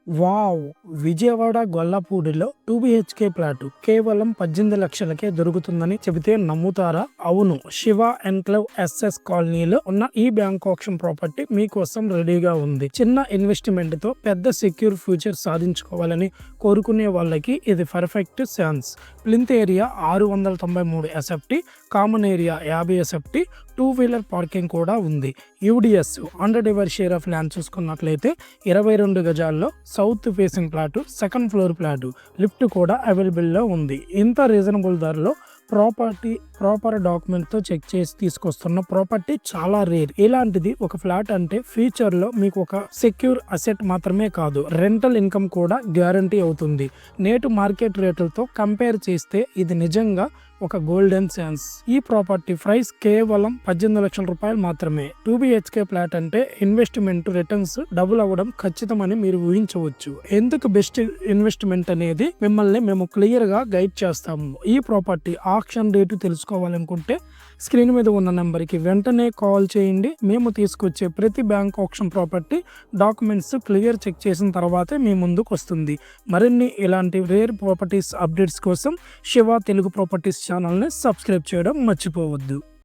Wow! Vijayawada గొల్లపూడిలో 2 BHK flat కేవలం 18 లక్షలకే దొరుకుతుందని చెబితే నమ్ముతారా? అవును. శివ ఎన్‌క్లేవ్ ఎస్ఎస్ కాలనీలో ఉన్న ఈ బ్యాంక్ ఆప్షన్ ప్రాపర్టీ మీకోసం రెడీగా ఉంది. చిన్న ఇన్వెస్ట్‌మెంట్‌తో పెద్ద సెక్యూర్ ఫ్యూచర్ సాధించుకోవాలని కోరుకునే వాళ్ళకి ఇది perfect chance. Plinth area 693 SFT, common area 50 SFT, 2 wheeler parking కూడా ఉంది. UDS undivided share of land చూసుకున్నట్లయితే 22 గజాల్లో south facing plot, second floor plot, lift కూడా అవైలబుల్లో ఉంది. ఇంత రీజనబుల్ ధరలో ప్రాపర్ డాక్యుమెంట్తో చెక్ చేసి తీసుకొస్తున్న ప్రాపర్టీ చాలా రేర్. ఇలాంటిది ఒక ఫ్లాట్ అంటే ఫ్యూచర్లో మీకు ఒక సెక్యూర్ అసెట్ మాత్రమే కాదు, రెంటల్ ఇన్కమ్ కూడా గ్యారంటీ అవుతుంది. నేటి మార్కెట్ రేట్లతో కంపేర్ చేస్తే ఇది నిజంగా ఒక గోల్డెన్ ఛాన్స్. ఈ ప్రాపర్టీ ప్రైస్ కేవలం 18 లక్షల రూపాయలు మాత్రమే. 2 బీహెచ్కే ఫ్లాట్ అంటే ఇన్వెస్ట్మెంట్ రిటర్న్స్ డబుల్ అవ్వడం ఖచ్చితమని మీరు ఊహించవచ్చు. ఎందుకు బెస్ట్ ఇన్వెస్ట్మెంట్ అనేది మిమ్మల్ని మేము క్లియర్ గా గైడ్ చేస్తాము. ఈ ప్రాపర్టీ ఆక్షన్ రేటు తెలుసుకోవాలనుకుంటే స్క్రీన్ మీద ఉన్న నెంబర్కి వెంటనే కాల్ చేయండి. మేము తీసుకొచ్చే ప్రతి bank auction property documents clear check చేసిన తర్వాతే మీ ముందుకు వస్తుంది. మరిన్ని ఇలాంటి రేర్ ప్రాపర్టీస్ అప్డేట్స్ కోసం శివ తెలుగు ప్రాపర్టీస్ ఛానల్ని సబ్స్క్రైబ్ చేయడం మర్చిపోవద్దు.